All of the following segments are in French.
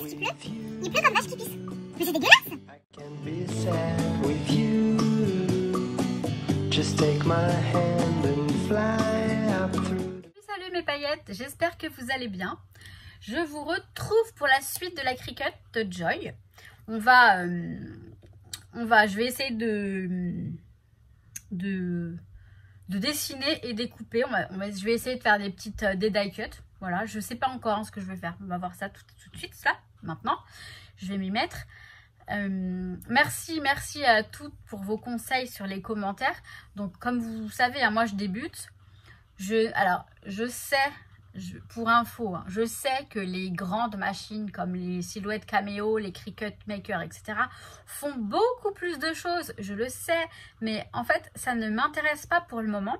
que tu pleures. Il pleut comme vache qui pisse. Mais c'est dégueulasse. Salut mes paillettes, j'espère que vous allez bien. Je vous retrouve pour la suite de la Cricut de Joy. Je vais essayer de dessiner et découper. Je vais essayer de faire des petites des die cuts. Voilà, je sais pas encore ce que je vais faire. On va voir ça tout de suite, là, maintenant. Je vais m'y mettre. Merci à toutes pour vos conseils sur les commentaires. Donc, comme vous savez, hein, moi je débute. Je sais, pour info, hein, je sais que les grandes machines comme les silhouettes Cameo, les Cricut Maker, etc. font beaucoup plus de choses. Je le sais, mais en fait, ça ne m'intéresse pas pour le moment.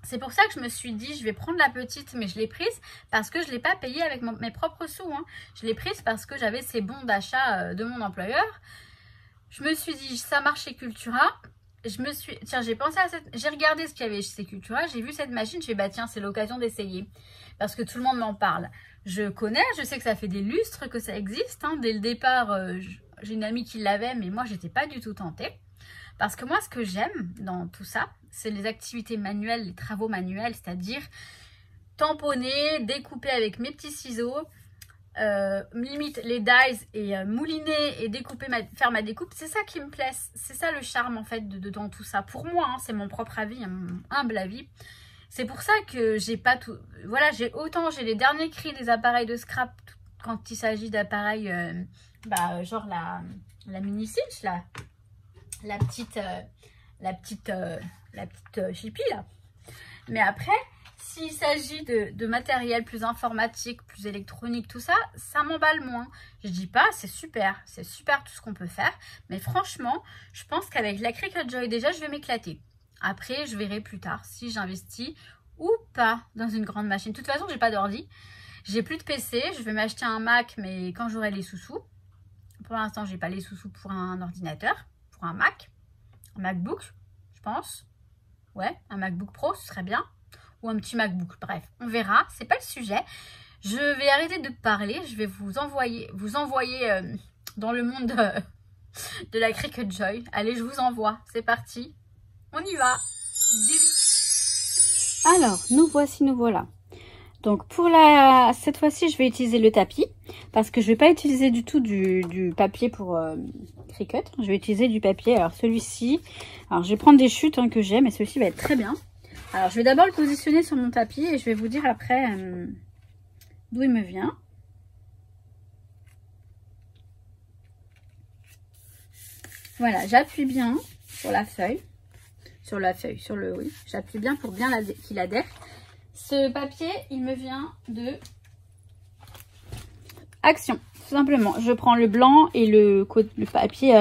C'est pour ça que je me suis dit, je vais prendre la petite, mais je l'ai prise parce que je ne l'ai pas payée avec mes propres sous. Hein. Je l'ai prise parce que j'avais ces bons d'achat de mon employeur. Je me suis dit, ça marche chez Cultura. Tiens, j'ai pensé à j'ai regardé ce qu'il y avait chez Cultura, j'ai vu cette machine, je me suis dit, bah tiens, c'est l'occasion d'essayer. Parce que tout le monde m'en parle. Je sais que ça fait des lustres que ça existe. Hein. Dès le départ, j'ai une amie qui l'avait, mais moi, j'étais pas du tout tentée. Parce que moi, ce que j'aime dans tout ça, c'est les activités manuelles, les travaux manuels, c'est-à-dire tamponner, découper avec mes petits ciseaux, limite les dies et mouliner et découper, faire ma découpe. C'est ça qui me plaît, c'est ça le charme en fait dans tout ça. Pour moi, hein, c'est mon propre avis, mon humble avis. C'est pour ça que j'ai pas tout... Voilà, j'ai les derniers cris des appareils de scrap quand il s'agit d'appareils, genre la mini cinch là. La petite chippie là. Mais après, s'il s'agit de matériel plus informatique, plus électronique, tout ça, ça m'emballe moins. Je dis pas, c'est super tout ce qu'on peut faire. Mais franchement, je pense qu'avec la Cricut Joy, déjà, je vais m'éclater. Après, je verrai plus tard si j'investis ou pas dans une grande machine. De toute façon, j'ai pas d'ordi. J'ai plus de PC. Je vais m'acheter un Mac, mais quand j'aurai les sous-sous. Pour l'instant, j'ai pas les sous-sous pour un ordinateur. Un Mac, un MacBook, je pense. Ouais, un MacBook Pro, ce serait bien. Ou un petit MacBook, bref, on verra. C'est pas le sujet. Je vais arrêter de parler. Je vais vous envoyer dans le monde de la Cricut Joy. Allez, je vous envoie. C'est parti. On y va. Alors, nous voilà. Donc pour cette fois-ci, je vais utiliser le tapis parce que je vais pas utiliser du tout du papier pour Cricut. Je vais utiliser du papier. Alors celui-ci, alors je vais prendre des chutes hein, que j'aime et celui-ci va être très bien. Alors je vais d'abord le positionner sur mon tapis et je vais vous dire après d'où il me vient. Voilà, j'appuie bien sur la feuille, j'appuie bien pour bien qu'il adhère. Ce papier, il me vient de Action, tout simplement. Je prends le blanc et le papier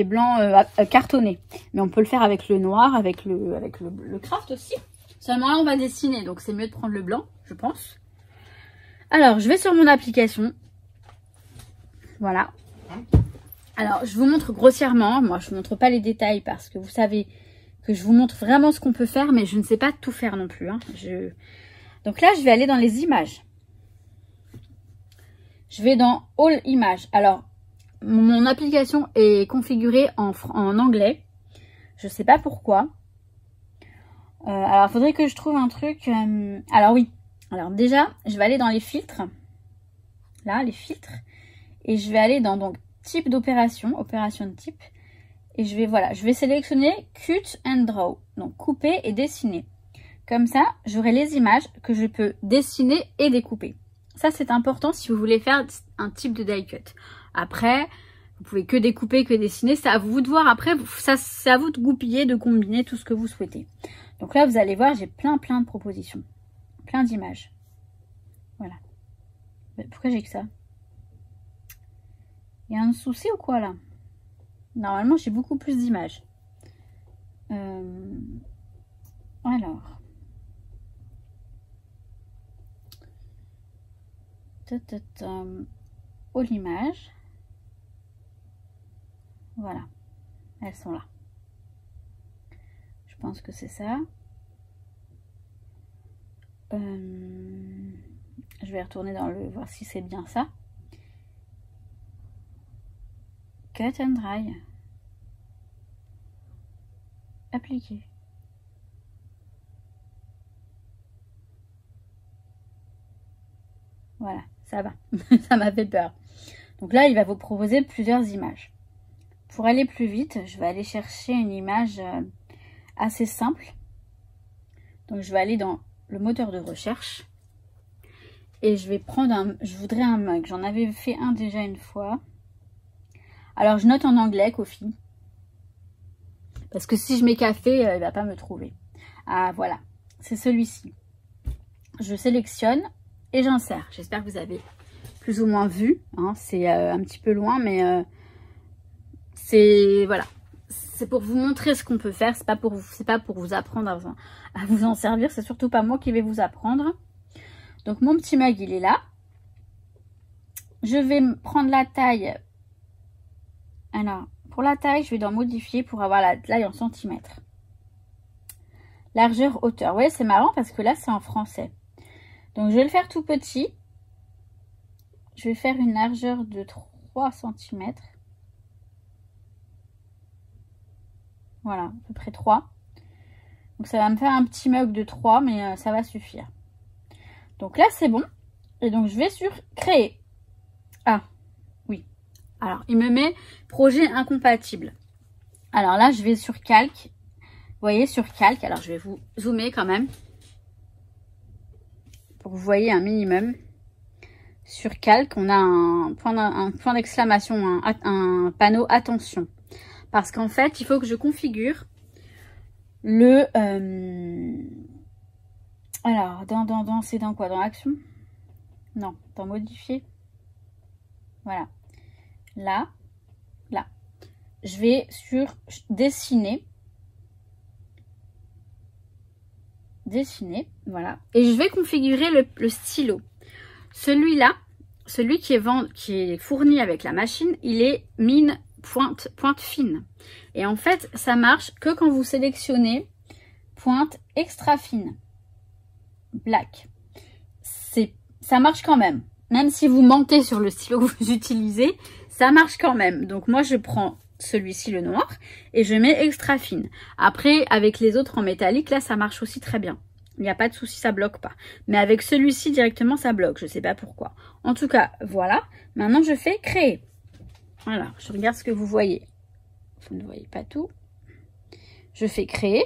blanc cartonné. Mais on peut le faire avec le noir, avec le craft aussi. Seulement là, on va dessiner, donc c'est mieux de prendre le blanc, je pense. Alors, je vais sur mon application. Voilà. Alors, je vous montre grossièrement. Moi, je ne vous montre pas les détails parce que vous savez que je vous montre vraiment ce qu'on peut faire, mais je ne sais pas tout faire non plus. Hein. Donc là, je vais aller dans les images. Je vais dans All Images. Alors, mon application est configurée en anglais. Je ne sais pas pourquoi. Alors, il faudrait que je trouve un truc. Alors oui. Alors déjà, je vais aller dans les filtres. Là, les filtres. Et je vais aller dans donc type d'opération, opération de type. Et je vais sélectionner Cut and Draw. Donc couper et dessiner. Comme ça, j'aurai les images que je peux dessiner et découper. Ça, c'est important si vous voulez faire un type de die cut. Après, vous pouvez que découper, que dessiner. C'est à vous de voir. Après, c'est à vous de goupiller, de combiner tout ce que vous souhaitez. Donc là, vous allez voir, j'ai plein de propositions. Plein d'images. Voilà. Mais pourquoi j'ai que ça? Il y a un souci ou quoi là? Normalement, j'ai beaucoup plus d'images. Alors. All images. Voilà. Elles sont là. Je pense que c'est ça. Je vais retourner dans le... voir si c'est bien ça. Cut and dry. Appliquer. Voilà, ça va. Ça m'a fait peur. Donc là, il va vous proposer plusieurs images. Pour aller plus vite, je vais aller chercher une image assez simple. Donc je vais aller dans le moteur de recherche. Et je vais prendre un... je voudrais un mug. J'en avais fait un déjà une fois. Alors je note en anglais, Kofi. Parce que si je mets café, il va pas me trouver. Ah voilà, c'est celui-ci. Je sélectionne et j'insère. J'espère que vous avez plus ou moins vu. Hein. C'est un petit peu loin, mais c'est voilà. C'est pour vous montrer ce qu'on peut faire. C'est pas pour vous apprendre à vous en servir. C'est surtout pas moi qui vais vous apprendre. Donc mon petit mug, il est là. Je vais prendre la taille. Alors, pour la taille, je vais dans modifier pour avoir la taille en centimètres. Largeur, hauteur. Ouais, c'est marrant parce que là, c'est en français. Donc, je vais le faire tout petit. Je vais faire une largeur de 3 cm. Voilà, à peu près 3. Donc, ça va me faire un petit mug de 3, mais ça va suffire. Donc là, c'est bon. Et donc, je vais sur créer. Ah, oui. Alors, il me met projet incompatible. Alors là, je vais sur calque. Vous voyez, sur calque. Alors, je vais vous zoomer quand même. Pour que vous voyez un minimum. Sur calque, on a un point d'exclamation, un panneau attention. Parce qu'en fait, il faut que je configure le... Alors, c'est dans quoi? Dans action? Non, dans modifier. Voilà. Là. Je vais sur dessiner. Voilà. Et je vais configurer le stylo. Celui-là, celui qui est fourni avec la machine, il est mine pointe fine. Et en fait, ça marche que quand vous sélectionnez pointe extra fine. Black. Ça marche quand même. Même si vous mentez sur le stylo que vous utilisez, ça marche quand même. Donc moi, je prends celui-ci, le noir, et je mets extra fine. Après, avec les autres en métallique, là, ça marche aussi très bien. Il n'y a pas de souci, ça bloque pas. Mais avec celui-ci, directement, ça bloque. Je ne sais pas pourquoi. En tout cas, voilà. Maintenant, je fais créer. Voilà, je regarde ce que vous voyez. Vous ne voyez pas tout. Je fais créer.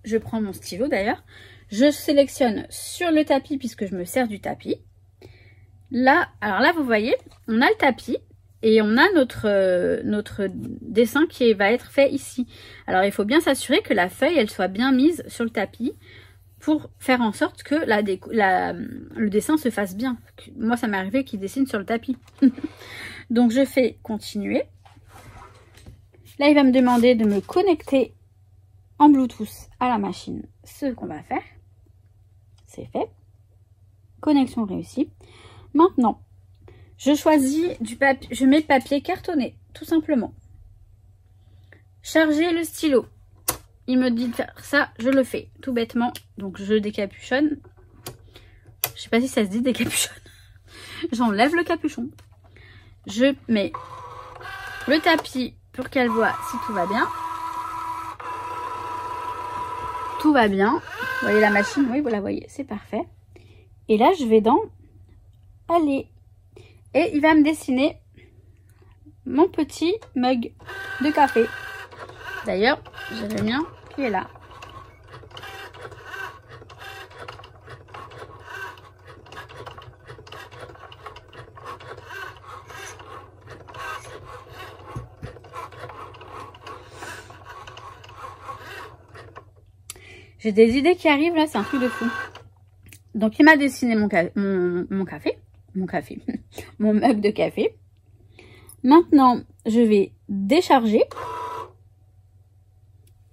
Je prends mon stylo, d'ailleurs. Je sélectionne sur le tapis, puisque je me sers du tapis. Là, alors là, vous voyez, on a le tapis. Et on a notre dessin qui va être fait ici. Alors, il faut bien s'assurer que la feuille, elle soit bien mise sur le tapis pour faire en sorte que le dessin se fasse bien. Moi, ça m'est arrivé qu'il dessine sur le tapis. Donc, je fais continuer. Là, il va me demander de me connecter en Bluetooth à la machine. Ce qu'on va faire, c'est fait. Connexion réussie. Maintenant, je choisis du papier, je mets papier cartonné, tout simplement. Charger le stylo. Il me dit de faire ça, je le fais, tout bêtement. Donc je décapuchonne. Je sais pas si ça se dit décapuchonne. J'enlève le capuchon. Je mets le tapis pour qu'elle voit si tout va bien. Tout va bien. Vous voyez la machine? Oui, vous la voyez, c'est parfait. Et là, je vais dans aller. Et il va me dessiner mon petit mug de café. D'ailleurs, j'ai le mien qui est là. J'ai des idées qui arrivent là, c'est un truc de fou. Donc il m'a dessiné mon café. Mon mug de café. Maintenant, je vais décharger.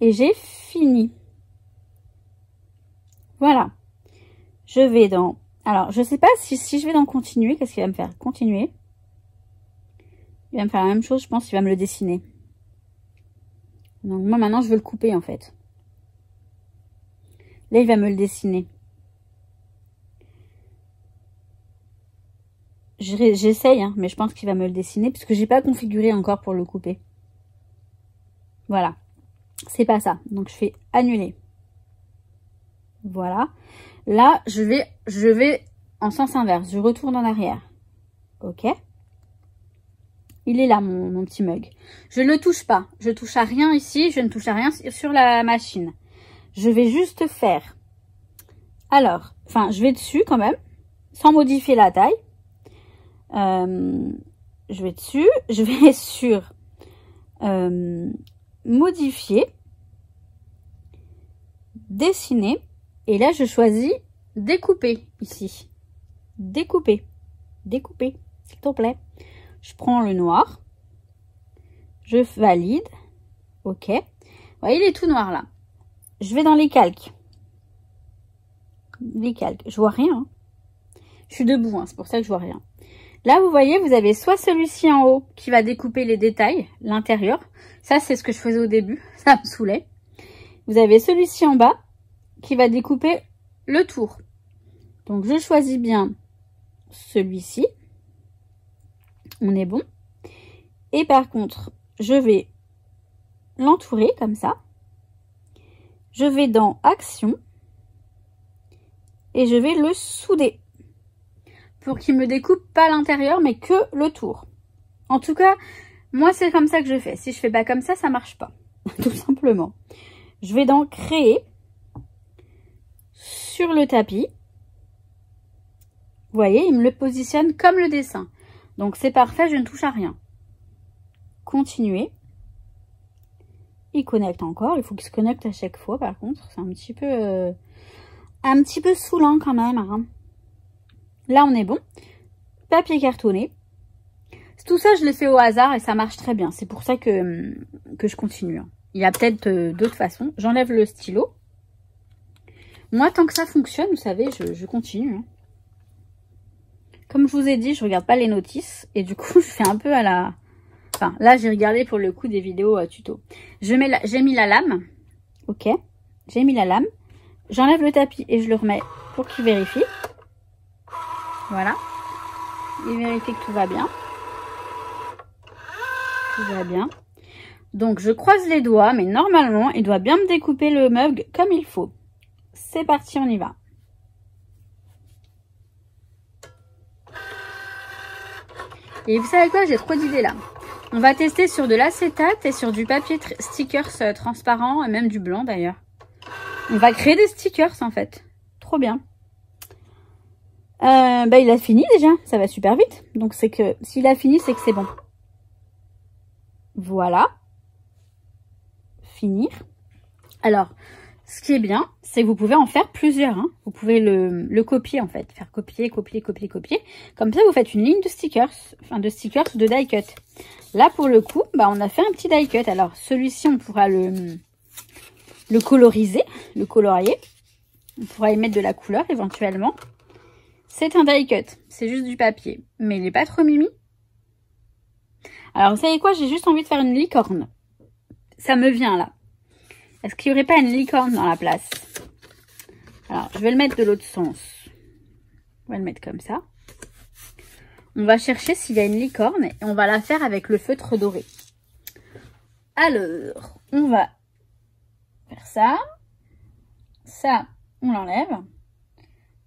Et j'ai fini. Voilà. Je vais dans... Alors, je sais pas si je vais dans continuer. Qu'est-ce qu'il va me faire? Continuer. Il va me faire la même chose, je pense. Il va me le dessiner. Donc, moi, maintenant, je veux le couper, en fait. Là, il va me le dessiner. J'essaye, hein, mais je pense qu'il va me le dessiner parce que j'ai pas configuré encore pour le couper. Voilà. C'est pas ça. Donc, je fais annuler. Voilà. Là, je vais en sens inverse. Je retourne en arrière. Ok. Il est là, mon petit mug. Je ne le touche pas. Je touche à rien ici. Je ne touche à rien sur la machine. Je vais juste faire. Alors, enfin, je vais dessus quand même. Sans modifier la taille. Je vais dessus. Je vais sur modifier. Dessiner. Et là, je choisis découper ici. Découper. Découper, s'il te plaît. Je prends le noir. Je valide. Ok. Ouais, il est tout noir là. Je vais dans les calques. Les calques. Je vois rien. Hein. Je suis debout, hein, c'est pour ça que je vois rien. Là, vous voyez, vous avez soit celui-ci en haut qui va découper les détails, l'intérieur. Ça, c'est ce que je faisais au début. Ça me saoulait. Vous avez celui-ci en bas qui va découper le tour. Donc, je choisis bien celui-ci. On est bon. Et par contre, je vais l'entourer comme ça. Je vais dans Action. Et je vais le souder. Pour qu'il me découpe pas l'intérieur, mais que le tour. En tout cas, moi, c'est comme ça que je fais. Si je fais pas comme ça marche pas. Tout simplement. Je vais dans Créer. Sur le tapis. Vous voyez, il me le positionne comme le dessin. Donc, c'est parfait, je ne touche à rien. Continuer. Il connecte encore. Il faut qu'il se connecte à chaque fois, par contre. C'est un petit peu saoulant quand même. Hein. Là, on est bon. Papier cartonné. Tout ça, je le fais au hasard et ça marche très bien. C'est pour ça que je continue. Hein. Il y a peut-être d'autres façons. J'enlève le stylo. Moi, tant que ça fonctionne, vous savez, je continue. Hein. Comme je vous ai dit, je regarde pas les notices. Et du coup, je fais un peu à la... Enfin, là, j'ai regardé pour le coup des vidéos tuto. J'ai mis la lame. Ok. J'ai mis la lame. J'enlève le tapis et je le remets pour qu'il vérifie. Voilà. Il vérifie que tout va bien. Tout va bien. Donc, je croise les doigts, mais normalement, il doit bien me découper le mug comme il faut. C'est parti, on y va. Et vous savez quoi, j'ai trop d'idées là. On va tester sur de l'acétate et sur du papier stickers transparent, et même du blanc d'ailleurs. On va créer des stickers en fait. Trop bien. Il a fini déjà, ça va super vite. Donc c'est que s'il a fini, c'est que c'est bon. Voilà. Finir. Alors, ce qui est bien, c'est que vous pouvez en faire plusieurs. Hein. Vous pouvez le copier en fait. Faire copier, copier, copier, copier. Comme ça, vous faites une ligne de stickers. Enfin, de stickers de die cut. Là, pour le coup, on a fait un petit die cut. Alors, celui-ci, on pourra le coloriser, le colorier. On pourra y mettre de la couleur éventuellement. C'est un die cut. C'est juste du papier. Mais il n'est pas trop mimi. Alors, vous savez quoi? J'ai juste envie de faire une licorne. Ça me vient là. Est-ce qu'il n'y aurait pas une licorne dans la place? Alors, je vais le mettre de l'autre sens. On va le mettre comme ça. On va chercher s'il y a une licorne et on va la faire avec le feutre doré. Alors, on va faire ça. Ça, on l'enlève.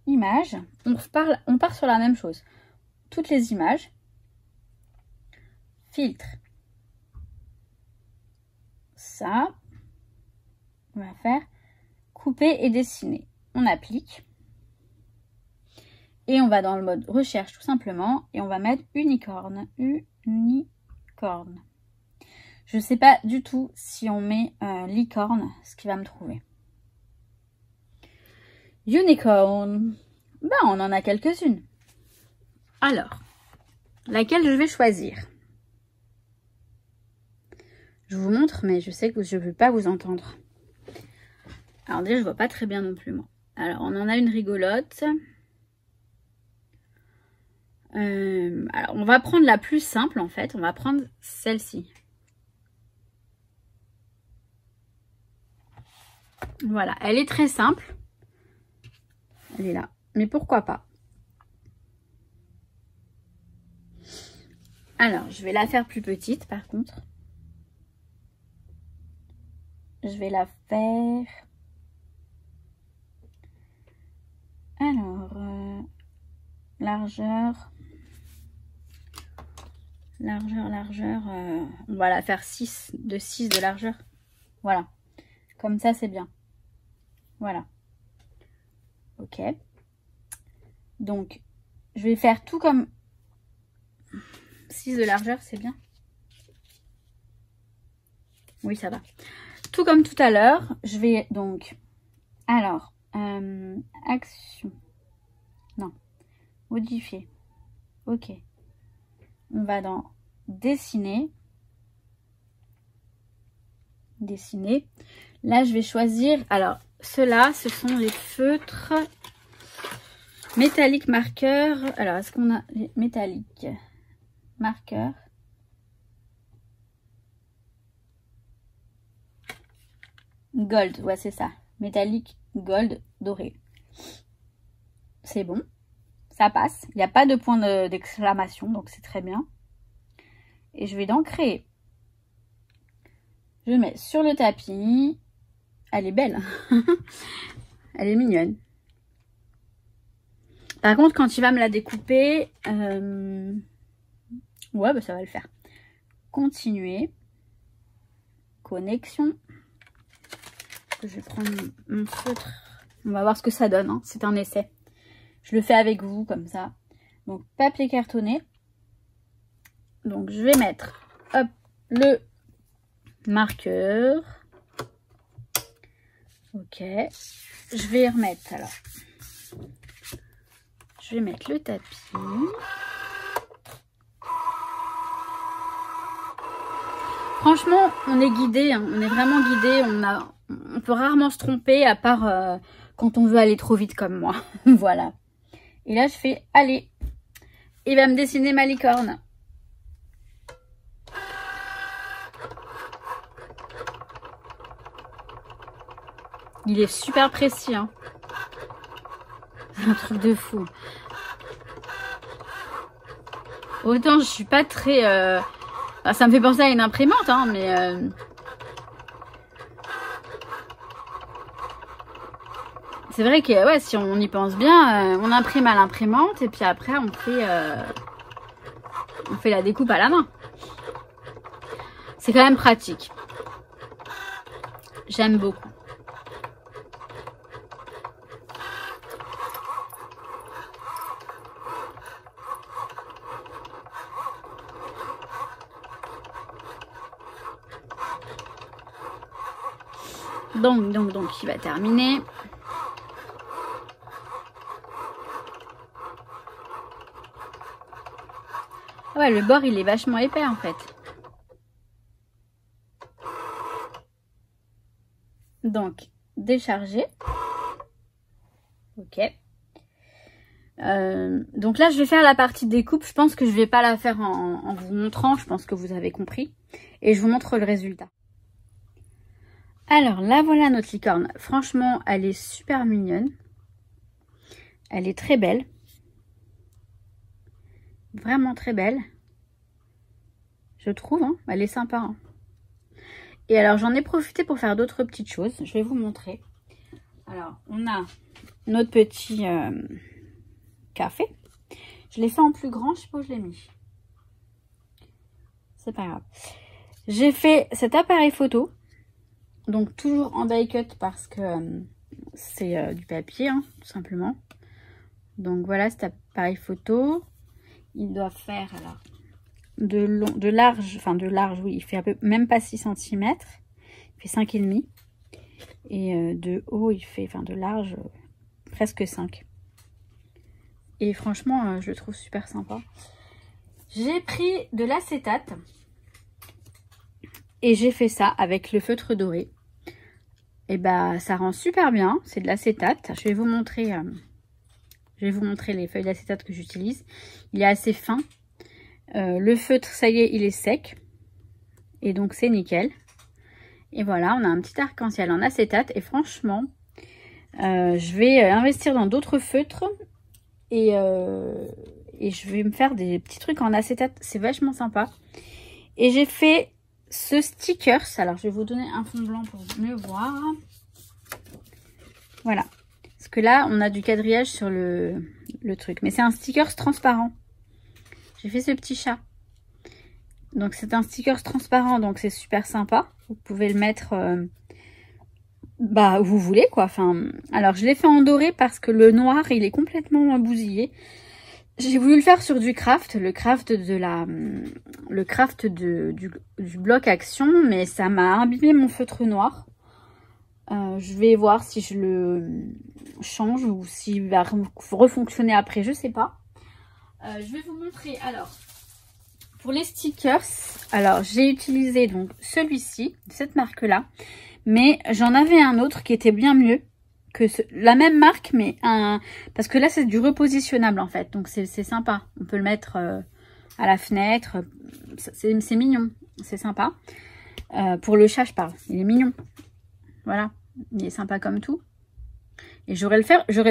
Image. On part sur la même chose. Toutes les images. Filtre. Ça. On va faire couper et dessiner. On applique. Et on va dans le mode recherche tout simplement. Et on va mettre unicorne. Unicorne. Je ne sais pas du tout si on met licorne, ce qui va me trouver. Unicorn. On en a quelques-unes. Alors, laquelle je vais choisir? Je vous montre, mais je sais que je ne veux pas vous entendre. Alors déjà, je vois pas très bien non plus, moi. Alors, on en a une rigolote. Alors, on va prendre la plus simple, en fait. On va prendre celle-ci. Voilà, elle est très simple. Elle est là. Mais pourquoi pas? Alors, je vais la faire plus petite par contre. Je vais la faire... Alors, largeur, on va la faire 6 de largeur. Voilà, comme ça c'est bien. Voilà. Ok. Donc, je vais faire tout comme 6 de largeur, c'est bien. Oui, ça va. Tout comme tout à l'heure, je vais donc... Alors... action. Non. Modifier. Ok. On va dans dessiner. Dessiner. Là, je vais choisir. Alors, ceux-là, ce sont les feutres métalliques marqueurs. Alors, est-ce qu'on a les métalliques marqueurs? Gold, ouais, c'est ça. Métallique gold doré. C'est bon. Ça passe. Il n'y a pas de point d'exclamation, donc c'est très bien. Et je vais donc créer. Je mets sur le tapis. Elle est belle. Elle est mignonne. Par contre, quand il va me la découper, ouais, bah, ça va le faire. Continuer. Connexion. Je vais prendre mon feutre. On va voir ce que ça donne. Hein. C'est un essai. Je le fais avec vous, comme ça. Donc, papier cartonné. Donc, je vais mettre, hop, le marqueur. Ok. Je vais remettre, alors. Je vais mettre le tapis. Franchement, on est guidé. Hein. On est vraiment guidé. On peut rarement se tromper, à part quand on veut aller trop vite comme moi. Voilà. Et là, je fais, allez, il va me dessiner ma licorne. Il est super précis, hein. C'est un truc de fou. Autant je suis pas très... Enfin, ça me fait penser à une imprimante, hein, mais... C'est vrai que ouais, si on y pense bien, on imprime à l'imprimante et puis après on fait la découpe à la main. C'est quand même pratique. J'aime beaucoup. Donc, il va terminer. Ouais, le bord, il est vachement épais, en fait. Donc, décharger. Ok. Donc là, je vais faire la partie découpe. Je pense que je vais pas la faire en vous montrant. Je pense que vous avez compris. Et je vous montre le résultat. Alors, là, voilà notre licorne. Franchement, elle est super mignonne. Elle est très belle. Vraiment très belle. Je trouve, hein. Elle est sympa. Hein. Et alors, j'en ai profité pour faire d'autres petites choses. Je vais vous montrer. Alors, on a notre petit café. Je l'ai fait en plus grand. Je sais pas où je l'ai mis. C'est pas grave. J'ai fait cet appareil photo. Donc, toujours en die cut parce que c'est du papier, hein, tout simplement. Donc, voilà cet appareil photo. Il doit faire, alors, de large, oui, il fait même pas 6 cm. Il fait 5,5. Et de haut, il fait, de large, presque 5. Et franchement, je le trouve super sympa. J'ai pris de l'acétate. Et j'ai fait ça avec le feutre doré. Et bah, ça rend super bien. C'est de l'acétate. Je vais vous montrer les feuilles d'acétate que j'utilise. Il est assez fin. Le feutre, ça y est, il est sec. Et donc, c'est nickel. Et voilà, on a un petit arc-en-ciel en acétate. Et franchement, je vais investir dans d'autres feutres. Et Et je vais me faire des petits trucs en acétate. C'est vachement sympa. Et j'ai fait ce stickers. Alors, je vais vous donner un fond blanc pour mieux voir. Voilà. Parce que là, on a du quadrillage sur le truc. Mais c'est un stickers transparent. J'ai fait ce petit chat. Donc, c'est un stickers transparent. Donc, c'est super sympa. Vous pouvez le mettre où vous voulez, quoi. Enfin, alors, je l'ai fait en doré parce que le noir, il est complètement bousillé. J'ai voulu le faire sur du craft, le craft du bloc action, mais ça m'a abîmé mon feutre noir. Je vais voir si je le change ou s'il va refonctionner après, je sais pas. Je vais vous montrer. Alors, pour les stickers, alors j'ai utilisé donc celui-ci, de cette marque-là, mais j'en avais un autre qui était bien mieux. La même marque, mais parce que là c'est du repositionnable en fait, donc c'est sympa. On peut le mettre à la fenêtre, c'est mignon, c'est sympa. Pour le chat je parle, il est mignon, voilà, il est sympa comme tout. Et j'aurais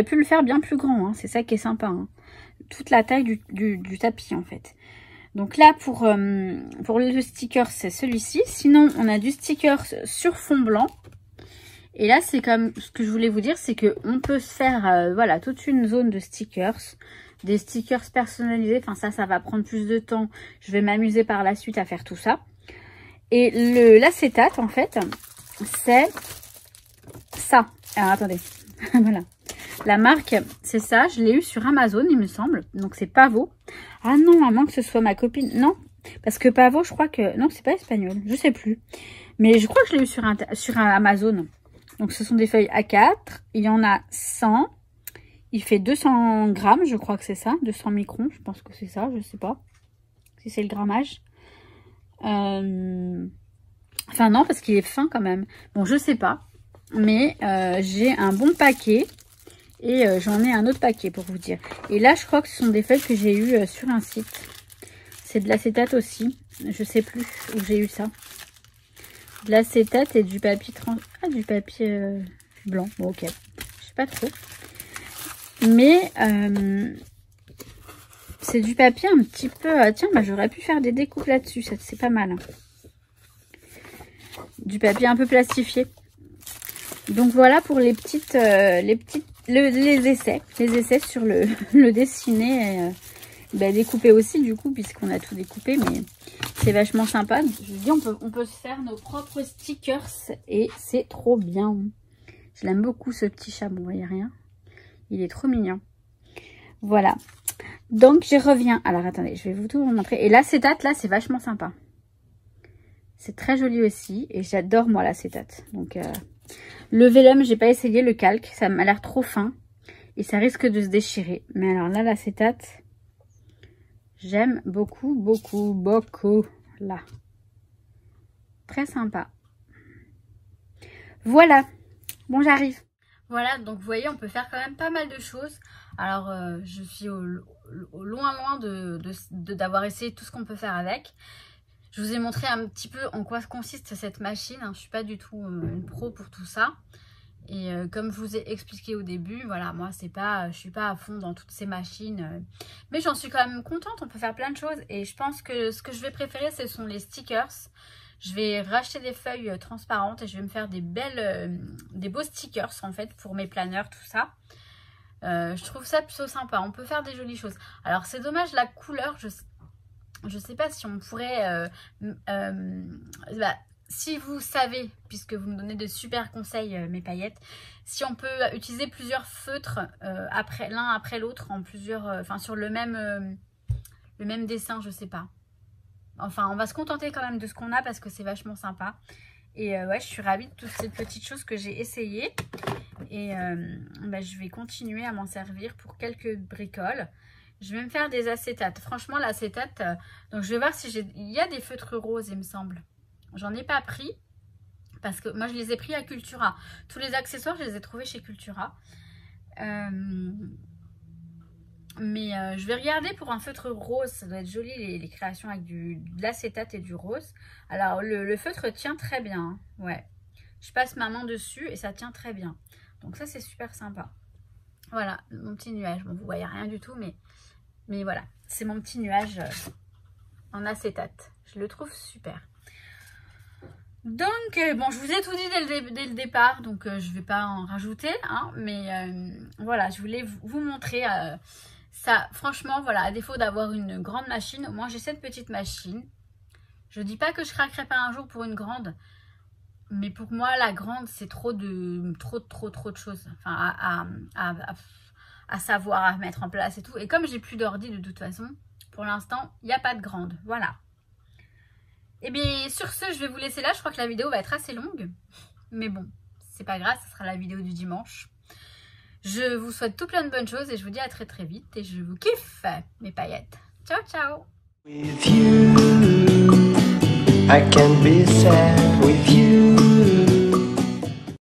pu le faire bien plus grand, hein. C'est ça qui est sympa, hein. Toute la taille du tapis en fait. Donc là pour le sticker c'est celui-ci, sinon on a du sticker sur fond blanc. Et là, c'est comme ce que je voulais vous dire, c'est qu'on peut se faire voilà, toute une zone de stickers, des stickers personnalisés. Enfin, ça va prendre plus de temps. Je vais m'amuser par la suite à faire tout ça. Et l'acétate, en fait, c'est ça. Alors, attendez. Voilà. La marque, c'est ça. Je l'ai eu sur Amazon, il me semble. Donc, c'est Pavo. Ah non, à moins que ce soit ma copine. Non, parce que Pavo, je crois que... Non, c'est pas espagnol. Je sais plus. Mais je crois que je l'ai eu sur Amazon. Donc, ce sont des feuilles A4. Il y en a 100. Il fait 200 grammes, je crois que c'est ça. 200 microns, je pense que c'est ça. Je sais pas si c'est le grammage. Enfin, non, parce qu'il est fin quand même. Bon, je sais pas. Mais j'ai un bon paquet. Et j'en ai un autre paquet pour vous dire. Et là, je crois que ce sont des feuilles que j'ai eues sur un site. C'est de l'acétate aussi. Je sais plus où j'ai eu ça. De l'acétate et du papier du papier blanc. Bon, ok. Je sais pas trop. Mais c'est du papier un petit peu... tiens, bah, j'aurais pu faire des découpes là-dessus. C'est pas mal. Hein. Du papier un peu plastifié. Donc voilà pour les petites... les essais. Les essais sur le dessiné. Découpé aussi du coup, puisqu'on a tout découpé. Mais... c'est vachement sympa. Je vous dis, on peut se faire nos propres stickers et c'est trop bien. Je l'aime beaucoup ce petit chat. Bon, vous voyez rien. Il est trop mignon. Voilà. Donc, je reviens. Alors, attendez, je vais vous tout vous montrer. Et l'acétate, là, c'est vachement sympa. C'est très joli aussi. Et j'adore, moi, l'acétate. Donc, le vélum, j'ai pas essayé le calque. Ça m'a l'air trop fin. Et ça risque de se déchirer. Mais alors là, l'acétate... j'aime beaucoup, beaucoup, beaucoup. Là. Très sympa. Voilà. Bon, j'arrive. Voilà, donc vous voyez, on peut faire quand même pas mal de choses. Alors, je suis loin d'avoir essayé tout ce qu'on peut faire avec. Je vous ai montré un petit peu en quoi consiste cette machine. Hein. Je suis pas du tout une pro pour tout ça. Et comme je vous ai expliqué au début, voilà, moi je suis pas à fond dans toutes ces machines, mais j'en suis quand même contente. On peut faire plein de choses et je pense que ce que je vais préférer, ce sont les stickers. Je vais racheter des feuilles transparentes et je vais me faire des beaux stickers en fait pour mes planeurs, tout ça. Je trouve ça plutôt sympa. On peut faire des jolies choses. Alors c'est dommage la couleur, je sais pas si on pourrait si vous savez, puisque vous me donnez de super conseils, mes paillettes, si on peut utiliser plusieurs feutres l'un après l'autre, en plusieurs, enfin sur le même dessin, je sais pas. Enfin, on va se contenter quand même de ce qu'on a parce que c'est vachement sympa. Et ouais, je suis ravie de toutes ces petites choses que j'ai essayées. Et je vais continuer à m'en servir pour quelques bricoles. Je vais me faire des acétates. Franchement, l'acétate, donc je vais voir si il y a des feutres roses, il me semble. J'en ai pas pris parce que moi je les ai pris à Cultura. Tous les accessoires je les ai trouvés chez Cultura. Je vais regarder pour un feutre rose. Ça doit être joli les créations avec de l'acétate et du rose. Alors le feutre tient très bien. Hein. Ouais. Je passe ma main dessus et ça tient très bien. Donc ça c'est super sympa. Voilà mon petit nuage. Bon, vous voyez rien du tout mais voilà. C'est mon petit nuage en acétate. Je le trouve super. Donc, bon, je vous ai tout dit dès le départ, donc je ne vais pas en rajouter, hein, mais voilà, je voulais vous montrer ça. Franchement, voilà, à défaut d'avoir une grande machine, au moins j'ai cette petite machine. Je dis pas que je craquerai pas un jour pour une grande, mais pour moi, la grande, c'est trop de choses, enfin, à savoir, à mettre en place et tout. Et comme j'ai plus d'ordi de toute façon, pour l'instant, il n'y a pas de grande, voilà. Et bien sur ce, je vais vous laisser là. Je crois que la vidéo va être assez longue. Mais bon, c'est pas grave, ce sera la vidéo du dimanche. Je vous souhaite tout plein de bonnes choses et je vous dis à très vite. Et je vous kiffe, mes paillettes. Ciao, ciao. With you, I can be sad with you.